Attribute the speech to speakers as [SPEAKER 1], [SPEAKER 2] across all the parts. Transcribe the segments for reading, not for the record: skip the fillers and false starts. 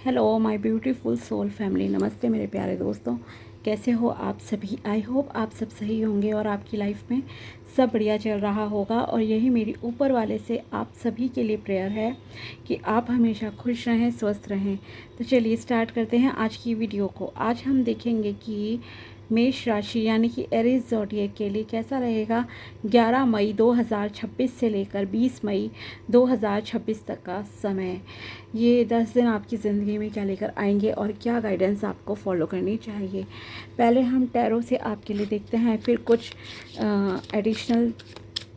[SPEAKER 1] Hello my beautiful soul family. नमस्ते मेरे प्यारे दोस्तों, कैसे हो आप सभी। आई होप आप सब सही होंगे और आपकी लाइफ में सब बढ़िया चल रहा होगा। और यही मेरी ऊपर वाले से आप सभी के लिए प्रेयर है कि आप हमेशा खुश रहें, स्वस्थ रहें। तो चलिए स्टार्ट करते हैं आज की वीडियो को। आज हम देखेंगे कि मेष राशि यानी कि एरीज ज़ोडिएक के लिए कैसा रहेगा 11 मई 2026 से लेकर 20 मई 2026 तक का समय। ये 10 दिन आपकी ज़िंदगी में क्या लेकर आएंगे और क्या गाइडेंस आपको फॉलो करनी चाहिए। पहले हम टैरो से आपके लिए देखते हैं, फिर कुछ एडिशनल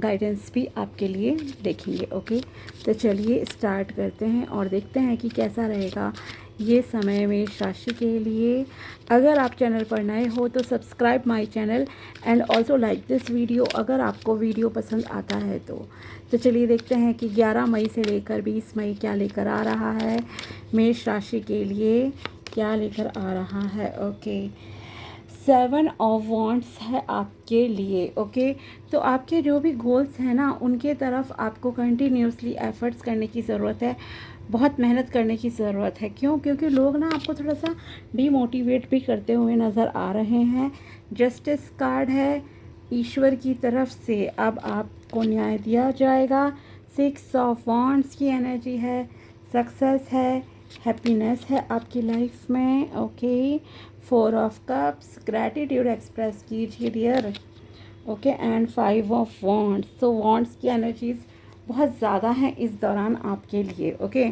[SPEAKER 1] गाइडेंस भी आपके लिए देखेंगे। ओके, तो चलिए स्टार्ट करते हैं और देखते हैं कि कैसा रहेगा ये समय मेष राशि के लिए। अगर आप चैनल पर नए हो तो subscribe my channel and also like this video अगर आपको वीडियो पसंद आता है तो चलिए देखते हैं कि 11 मई से लेकर 20 मई क्या लेकर आ रहा है मेष राशि के लिए, क्या लेकर आ रहा है। ओके, 7 ऑफ वॉन्ड्स है आपके लिए। ओके, तो आपके जो भी गोल्स हैं ना, उनके तरफ आपको कंटिन्यूसली एफर्ट्स करने की ज़रूरत है, बहुत मेहनत करने की ज़रूरत है। क्यों? क्योंकि लोग ना आपको थोड़ा सा डीमोटिवेट भी करते हुए नज़र आ रहे हैं। जस्टिस कार्ड है ईश्वर की तरफ से, अब आपको न्याय दिया जाएगा। 6 ऑफ वॉन्ड्स की एनर्जी है, सक्सेस है, हैप्पीनेस है आपकी लाइफ में। Okay, 4 of cups, gratitude express कीजिए dear. Okay, and 5 of wands. तो वॉन्ड्स की एनर्जीज बहुत ज़्यादा हैं इस दौरान आपके लिए। ओके,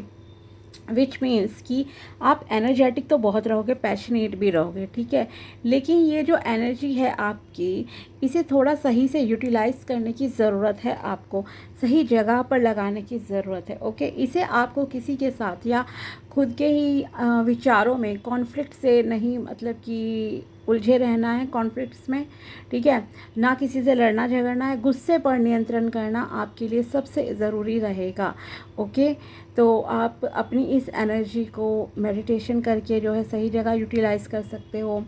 [SPEAKER 1] विच मीन्स कि आप एनर्जेटिक तो बहुत रहोगे, पैशनेट भी रहोगे, ठीक है। लेकिन ये जो एनर्जी है आपकी, इसे थोड़ा सही से यूटिलाइज़ करने की ज़रूरत है, आपको सही जगह पर लगाने की ज़रूरत है। ओके, इसे आपको किसी के साथ या खुद के ही विचारों में कॉन्फ्लिक्ट से नहीं, मतलब कि उलझे रहना है कॉन्फ्लिक्ट्स में, ठीक है। ना किसी से लड़ना झगड़ना है, गुस्से पर नियंत्रण करना आपके लिए सबसे ज़रूरी रहेगा। ओके, तो आप अपनी इस एनर्जी को मेडिटेशन करके जो है सही जगह यूटिलाइज़ कर सकते हो,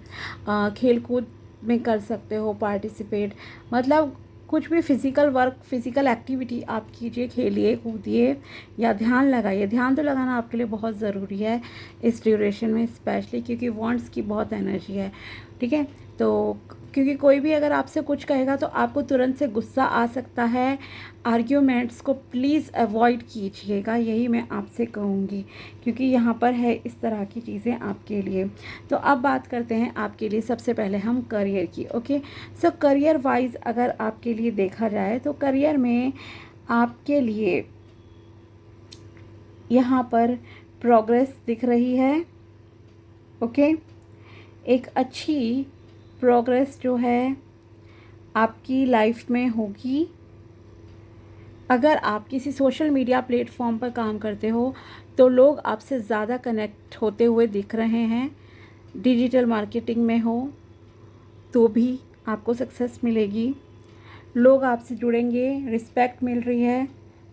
[SPEAKER 1] खेल कूद में कर सकते हो पार्टिसिपेट, मतलब कुछ भी फिज़िकल वर्क, फिज़िकल एक्टिविटी आप कीजिए, खेलिए कूदिए या ध्यान लगाइए। ध्यान तो लगाना आपके लिए बहुत ज़रूरी है इस ड्यूरेशन में स्पेशली, क्योंकि वॉन्ड्स की बहुत एनर्जी है, ठीक है। तो क्योंकि कोई भी अगर आपसे कुछ कहेगा तो आपको तुरंत से गुस्सा आ सकता है। आर्ग्यूमेंट्स को प्लीज़ अवॉइड कीजिएगा, यही मैं आपसे कहूँगी, क्योंकि यहाँ पर है इस तरह की चीज़ें आपके लिए। तो अब बात करते हैं आपके लिए सबसे पहले हम करियर की। ओके, सो करियर वाइज अगर आपके लिए देखा जाए तो करियर में आपके लिए यहाँ पर प्रोग्रेस दिख रही है। ओके, एक अच्छी प्रोग्रेस जो है आपकी लाइफ में होगी। अगर आप किसी सोशल मीडिया प्लेटफॉर्म पर काम करते हो तो लोग आपसे ज़्यादा कनेक्ट होते हुए दिख रहे हैं। डिजिटल मार्केटिंग में हो तो भी आपको सक्सेस मिलेगी, लोग आपसे जुड़ेंगे, रिस्पेक्ट मिल रही है,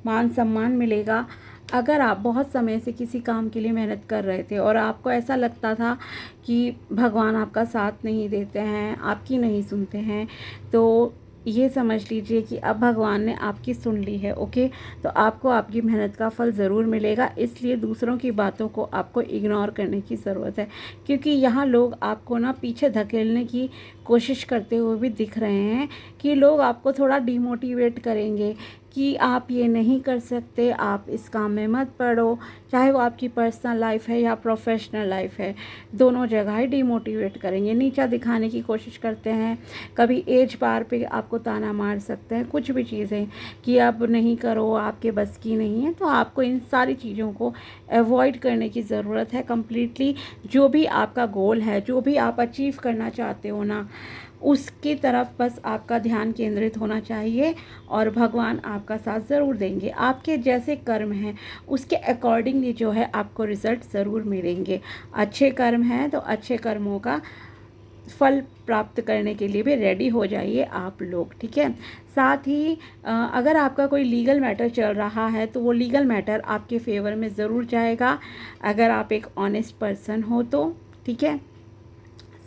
[SPEAKER 1] मान सम्मान मिलेगा। अगर आप बहुत समय से किसी काम के लिए मेहनत कर रहे थे और आपको ऐसा लगता था कि भगवान आपका साथ नहीं देते हैं, आपकी नहीं सुनते हैं, तो ये समझ लीजिए कि अब भगवान ने आपकी सुन ली है। ओके, तो आपको आपकी मेहनत का फल ज़रूर मिलेगा, इसलिए दूसरों की बातों को आपको इग्नोर करने की ज़रूरत है, क्योंकि यहाँ लोग आपको ना पीछे धकेलने की कोशिश करते हुए भी दिख रहे हैं कि लोग आपको थोड़ा डिमोटिवेट करेंगे कि आप ये नहीं कर सकते, आप इस काम में मत पड़ो, चाहे वो आपकी पर्सनल लाइफ है या प्रोफेशनल लाइफ है, दोनों जगह ही डिमोटिवेट करेंगे, नीचा दिखाने की कोशिश करते हैं। कभी एज बार पे आपको ताना मार सकते हैं, कुछ भी चीज़ें कि अब नहीं करो, आपके बस की नहीं है। तो आपको इन सारी चीज़ों को अवॉइड करने की ज़रूरत है कम्प्लीटली। जो भी आपका गोल है, जो भी आप अचीव करना चाहते हो ना, उसकी तरफ बस आपका ध्यान केंद्रित होना चाहिए और भगवान आपका साथ ज़रूर देंगे। आपके जैसे कर्म हैं उसके अकॉर्डिंगली जो है आपको रिज़ल्ट ज़रूर मिलेंगे। अच्छे कर्म हैं तो अच्छे कर्मों का फल प्राप्त करने के लिए भी रेडी हो जाइए आप लोग, ठीक है। साथ ही अगर आपका कोई लीगल मैटर चल रहा है तो वो लीगल मैटर आपके फेवर में ज़रूर जाएगा, अगर आप एक ऑनेस्ट पर्सन हो तो, ठीक है।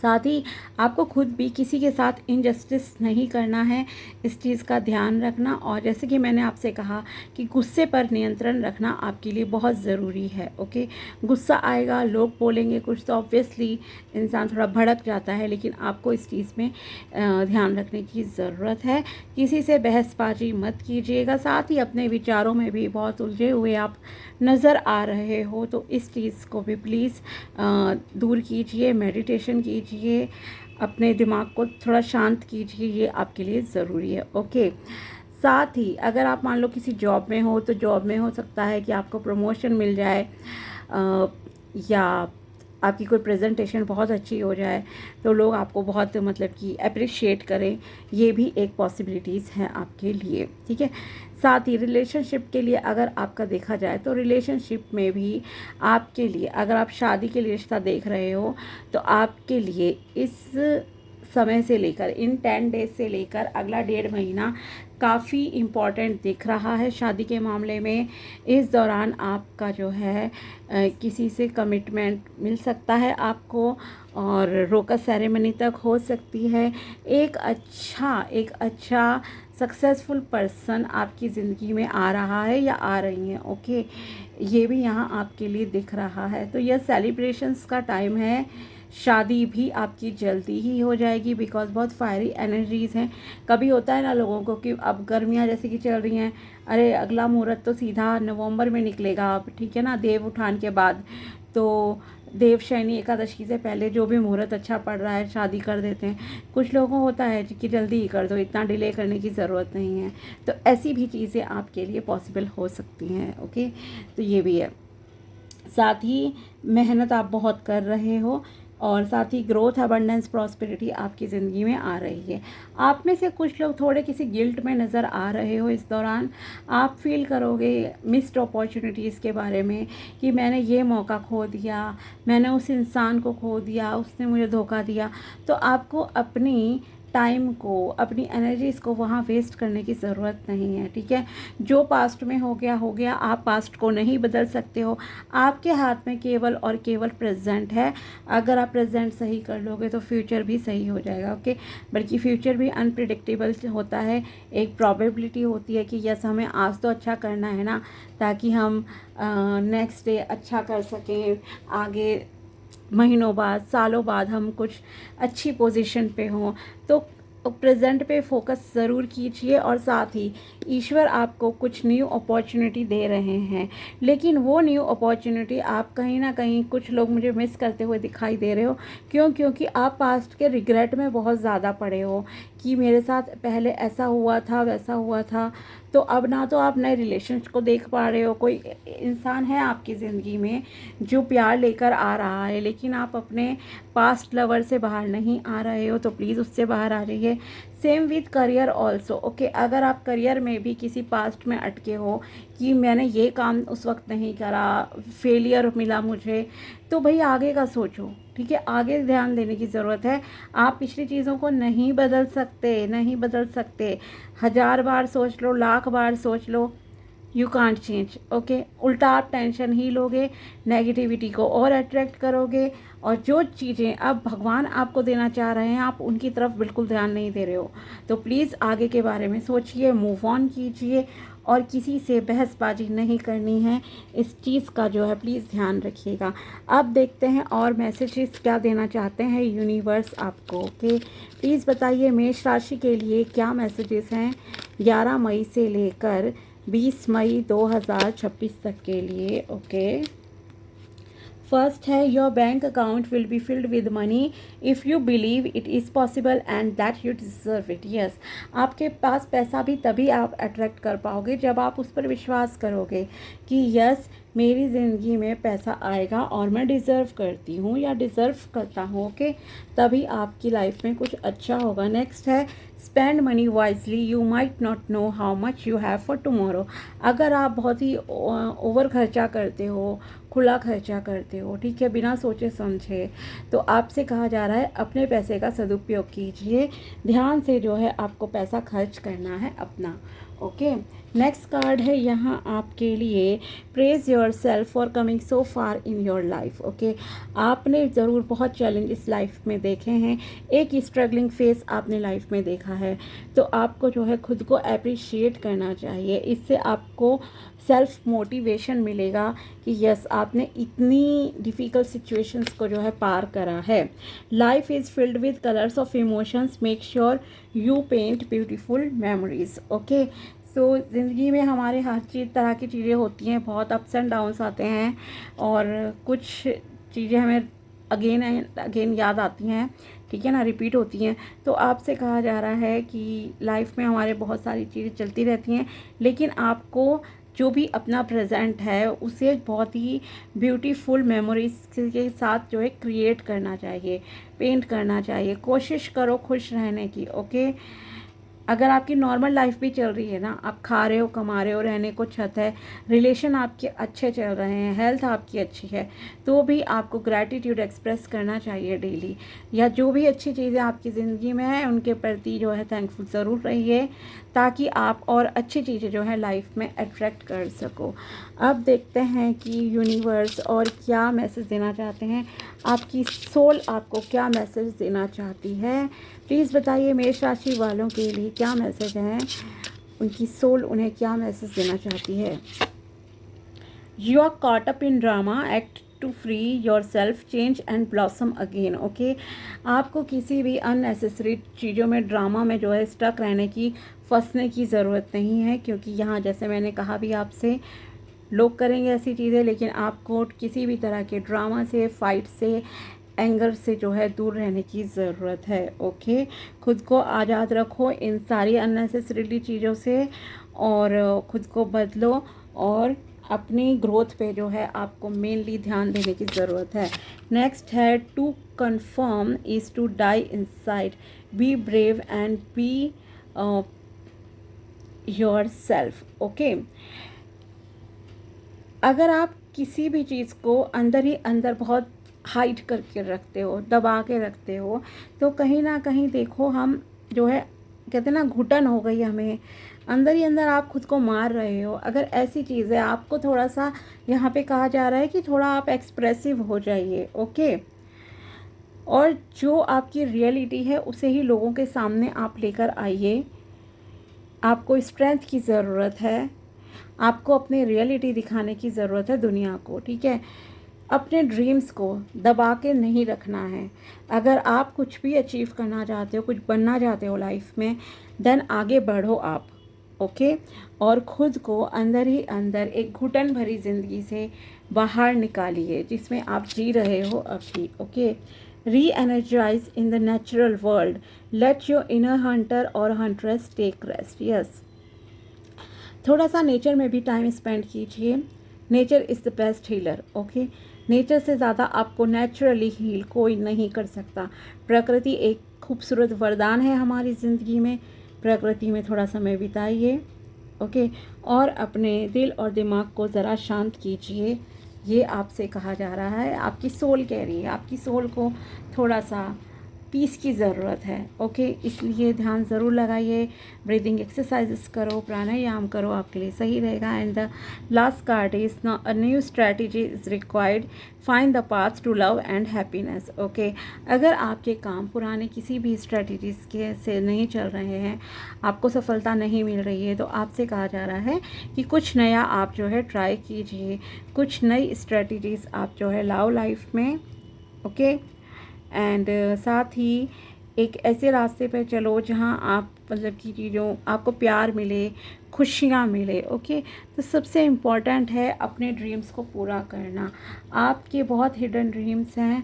[SPEAKER 1] साथ ही आपको खुद भी किसी के साथ इनजस्टिस नहीं करना है, इस चीज़ का ध्यान रखना। और जैसे कि मैंने आपसे कहा कि गुस्से पर नियंत्रण रखना आपके लिए बहुत ज़रूरी है। ओके, गुस्सा आएगा, लोग बोलेंगे कुछ, तो ऑब्वियसली इंसान थोड़ा भड़क जाता है, लेकिन आपको इस चीज़ में ध्यान रखने की ज़रूरत है। किसी से बहसबाजी मत कीजिएगा। साथ ही अपने विचारों में भी बहुत उलझे हुए आप नज़र आ रहे हो, तो इस चीज़ को भी प्लीज़ दूर कीजिए, मेडिटेशन कीजिए, अपने दिमाग को थोड़ा शांत कीजिए, ये आपके लिए ज़रूरी है। ओके, साथ ही अगर आप मान लो किसी जॉब में हो, तो जॉब में हो सकता है कि आपको प्रमोशन मिल जाए, या आपकी कोई प्रेजेंटेशन बहुत अच्छी हो जाए, तो लोग आपको बहुत मतलब कि अप्रिशिएट करें, ये भी एक पॉसिबिलिटीज़ हैं आपके लिए। ठीक है, साथ ही रिलेशनशिप के लिए अगर आपका देखा जाए, तो रिलेशनशिप में भी आपके लिए, अगर आप शादी के लिए रिश्ता देख रहे हो, तो आपके लिए इस समय से लेकर, इन 10 डेज से लेकर अगला 1.5 महीना काफ़ी इम्पॉर्टेंट दिख रहा है शादी के मामले में। इस दौरान आपका जो है किसी से कमिटमेंट मिल सकता है आपको, और रोका सेरेमनी तक हो सकती है। एक अच्छा सक्सेसफुल पर्सन आपकी ज़िंदगी में आ रहा है या आ रही हैं। ओके, ये भी यहाँ आपके लिए दिख रहा है। तो यह सेलिब्रेशंस का टाइम है। शादी भी आपकी जल्दी ही हो जाएगी, बिकॉज बहुत फायरी एनर्जीज़ हैं। कभी होता है ना लोगों को कि अब गर्मियाँ जैसे कि चल रही हैं, अरे अगला मुहूर्त तो सीधा नवंबर में निकलेगा अब, ठीक है ना, देव उठान के बाद। तो देवशयनी एकादशी से पहले जो भी मुहूर्त अच्छा पड़ रहा है शादी कर देते हैं। कुछ लोगों को होता है कि जल्दी ही कर दो, इतना डिले करने की ज़रूरत नहीं है। तो ऐसी भी चीज़ें आपके लिए पॉसिबल हो सकती हैं। ओके, तो ये भी है। साथ ही मेहनत आप बहुत कर रहे हो, और साथ ही ग्रोथ, अबंडेंस, प्रॉस्पेरिटी आपकी ज़िंदगी में आ रही है। आप में से कुछ लोग थोड़े किसी गिल्ट में नज़र आ रहे हो इस दौरान। आप फील करोगे मिस्ड अपॉर्चुनिटीज़ के बारे में कि मैंने ये मौका खो दिया, मैंने उस इंसान को खो दिया, उसने मुझे धोखा दिया। तो आपको अपनी टाइम को, अपनी एनर्जीज़ को वहाँ वेस्ट करने की ज़रूरत नहीं है। ठीक है, जो पास्ट में हो गया। आप पास्ट को नहीं बदल सकते हो। आपके हाथ में केवल और केवल प्रेजेंट है। अगर आप प्रेजेंट सही कर लोगे तो फ्यूचर भी सही हो जाएगा। ओके, बल्कि फ्यूचर भी अनप्रिडिक्टेबल होता है। एक प्रॉबेबिलिटी होती है कि यस, हमें आज तो अच्छा करना है ना, ताकि हम नेक्स्ट डे अच्छा कर सकें, आगे महीनों बाद, सालों बाद हम कुछ अच्छी पोजीशन पे हों। तो प्रेजेंट पे फोकस ज़रूर कीजिए। और साथ ही ईश्वर आपको कुछ न्यू अपॉर्चुनिटी दे रहे हैं, लेकिन वो न्यू अपॉर्चुनिटी आप कहीं ना कहीं, कुछ लोग मुझे मिस करते हुए दिखाई दे रहे हो। क्योंकि आप पास्ट के रिग्रेट में बहुत ज़्यादा पड़े हो कि मेरे साथ पहले ऐसा हुआ था, वैसा हुआ था। तो अब ना तो आप नए रिलेशंस को देख पा रहे हो, कोई इंसान है आपकी ज़िंदगी में जो प्यार लेकर आ रहा है, लेकिन आप अपने पास्ट लवर से बाहर नहीं आ रहे हो, तो प्लीज़ उससे बाहर आ जाइए। Same with career also. Okay, अगर आप करियर में भी किसी पास्ट में अटके हो कि मैंने ये काम उस वक्त नहीं करा, फेलियर मिला मुझे, तो भाई आगे का सोचो। ठीक है, आगे ध्यान देने की ज़रूरत है। आप पिछली चीज़ों को नहीं बदल सकते। 1000 बार सोच लो, लाख बार सोच लो, यू कांट चेंज। ओके, उल्टा आप टेंशन ही लोगे, नेगेटिविटी को और अट्रैक्ट करोगे, और जो चीज़ें अब भगवान आपको देना चाह रहे हैं, आप उनकी तरफ बिल्कुल ध्यान नहीं दे रहे हो। तो प्लीज़ आगे के बारे में सोचिए, मूव ऑन कीजिए, और किसी से बहसबाजी नहीं करनी है। इस चीज़ का जो है प्लीज़ ध्यान रखिएगा। अब देखते हैं और मैसेजेस क्या देना चाहते हैं यूनिवर्स आपको। ओके, प्लीज़ बताइए मेष राशि के लिए क्या मैसेजेस हैं 11 मई से लेकर 20 मई 2026 तक के लिए। ओके, फर्स्ट है, your bank account will be filled with money if you believe it is possible and that you deserve it. Yes, आपके पास पैसा भी तभी आप अट्रैक्ट कर पाओगे जब आप उस पर विश्वास करोगे कि यस, मेरी ज़िंदगी में पैसा आएगा और मैं डिज़र्व करती हूँ या डिज़र्व करता हूँ। ओके, तभी आपकी लाइफ में कुछ अच्छा होगा। नेक्स्ट है, spend money wisely, you might not know how much you have for tomorrow. अगर आप बहुत ही ओवर खर्चा करते हो, खुला खर्चा करते हो, ठीक है, बिना सोचे समझे, तो आपसे कहा जा रहा है अपने पैसे का सदुपयोग कीजिए। ध्यान से जो है आपको पैसा खर्च करना है अपना। ओके, नेक्स्ट कार्ड है यहाँ आपके लिए, praise your self for coming so far in your life. Okay, आपने ज़रूर बहुत चैलेंजेस लाइफ में देखे हैं, एक स्ट्रगलिंग फेस आपने लाइफ में देखा है, तो आपको जो है खुद को अप्रिशिएट करना चाहिए। इससे आपको सेल्फ मोटिवेशन मिलेगा कि यस, आपने इतनी डिफ़िकल्ट सिचुएशंस को जो है पार करा है। Life is filled with colours of emotions, make sure you paint beautiful memories. Okay, so ज़िंदगी में हमारे हर तरह की चीज़ें होती हैं, बहुत अप्स एंड डाउन्स आते हैं, और कुछ चीज़ें हमें अगेन एंड अगेन याद आती हैं, ठीक है ना, रिपीट होती हैं। तो आपसे कहा जा रहा है कि लाइफ में हमारे बहुत सारी चीज़ें चलती रहती हैं, लेकिन आपको जो भी अपना प्रेजेंट है उसे बहुत ही ब्यूटीफुल मेमोरीज के साथ जो है क्रिएट करना चाहिए, पेंट करना चाहिए। कोशिश करो खुश रहने की। ओके, अगर आपकी नॉर्मल लाइफ भी चल रही है ना, आप खा रहे हो, कमा रहे हो, रहने को छत है, रिलेशन आपके अच्छे चल रहे हैं, हेल्थ आपकी अच्छी है, तो भी आपको ग्रैटिट्यूड एक्सप्रेस करना चाहिए डेली, या जो भी अच्छी चीज़ें आपकी ज़िंदगी में हैं उनके प्रति जो है थैंकफुल ज़रूर रहिए, ताकि आप और अच्छी चीज़ें जो है लाइफ में अट्रैक्ट कर सको। अब देखते हैं कि यूनिवर्स और क्या मैसेज देना चाहते हैं, आपकी सोल आपको क्या मैसेज देना चाहती है। प्लीज़ बताइए मेष राशि वालों के लिए क्या मैसेज है, उनकी सोल उन्हें क्या मैसेज देना चाहती है। You are caught up in drama, act to free yourself, change and blossom again. Okay, आपको किसी भी अननेसेसरी चीज़ों में, ड्रामा में जो है स्टक रहने की, फंसने की ज़रूरत नहीं है, क्योंकि यहाँ जैसे मैंने कहा भी आपसे, लोग करेंगे ऐसी चीज़ें, लेकिन आपको किसी भी तरह के ड्रामा से, फाइट से, एंगर से जो है दूर रहने की ज़रूरत है। ओके, खुद को आज़ाद रखो इन सारी अननेसेसरी चीज़ों से, और खुद को बदलो, और अपनी ग्रोथ पे जो है आपको मेनली ध्यान देने की ज़रूरत है। नेक्स्ट है, to conform is to die inside, be brave and be yourself. Okay, अगर आप किसी भी चीज़ को अंदर ही अंदर बहुत हाइड करके रखते हो, दबा के रखते हो, तो कहीं ना कहीं देखो, हम जो है कहते हैं ना, घुटन हो गई हमें, अंदर ही अंदर आप खुद को मार रहे हो। अगर ऐसी चीज़ है, आपको थोड़ा सा यहाँ पे कहा जा रहा है कि थोड़ा आप एक्सप्रेसिव हो जाइए। ओके, और जो आपकी रियलिटी है उसे ही लोगों के सामने आप लेकर आइए। आपको स्ट्रेंथ की ज़रूरत है, आपको अपनी रियलिटी दिखाने की ज़रूरत है दुनिया को, ठीक है। अपने ड्रीम्स को दबा के नहीं रखना है। अगर आप कुछ भी अचीव करना चाहते हो, कुछ बनना चाहते हो लाइफ में, देन आगे बढ़ो आप। ओके, और ख़ुद को अंदर ही अंदर एक घुटन भरी ज़िंदगी से बाहर निकालिए जिसमें आप जी रहे हो अभी। Okay, reenergize in the natural world, let your inner hunter और हंट्रेस टेक रेस्ट। यस, थोड़ा सा नेचर में भी टाइम स्पेंड कीजिए। Nature is the best healer. Okay, nature से ज़्यादा आपको नेचुरली हील कोई नहीं कर सकता। प्रकृति एक खूबसूरत वरदान है हमारी ज़िंदगी में। प्रकृति में थोड़ा समय बिताइए। ओके, और अपने दिल और दिमाग को ज़रा शांत कीजिए, ये आपसे कहा जा रहा है। आपकी सोल कह रही है, आपकी सोल को थोड़ा सा पीस की ज़रूरत है। ओके, इसलिए ध्यान ज़रूर लगाइए, ब्रीदिंग एक्सरसाइजेस करो, प्राणायाम करो, आपके लिए सही रहेगा। And the last card is now, a new strategy is required, find the path to love and happiness. Okay, अगर आपके काम पुराने किसी भी स्ट्रैटेजीज़ के से नहीं चल रहे हैं, आपको सफलता नहीं मिल रही है, तो आपसे कहा जा रहा है कि कुछ नया आप जो है ट्राई कीजिए, कुछ नई स्ट्रैटेजीज़ आप जो है लाओ लाइफ में। ओके, एंड साथ ही एक ऐसे रास्ते पर चलो जहाँ आप मतलब कि चीज़ों आपको प्यार मिले, खुशियाँ मिले। ओके, तो सबसे इम्पॉर्टेंट है अपने ड्रीम्स को पूरा करना। आपके बहुत हिडन ड्रीम्स हैं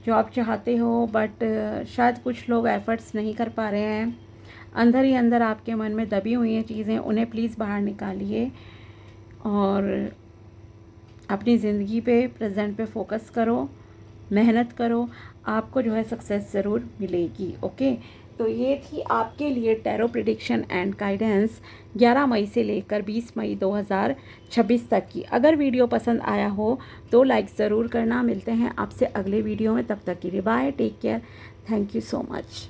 [SPEAKER 1] जो आप चाहते हो, बट शायद कुछ लोग एफ़र्ट्स नहीं कर पा रहे हैं। अंदर ही अंदर आपके मन में दबी हुई हैं चीज़ें, उन्हें प्लीज़ बाहर निकालिए और अपनी ज़िंदगी पे, प्रेजेंट पे फोकस करो, मेहनत करो, आपको जो है सक्सेस ज़रूर मिलेगी। ओके, तो ये थी आपके लिए टैरो प्रेडिक्शन एंड गाइडेंस 11 मई से लेकर 20 मई 2026 तक की। अगर वीडियो पसंद आया हो तो लाइक ज़रूर करना। मिलते हैं आपसे अगले वीडियो में, तब तक के लिए bye, take care, thank you so much.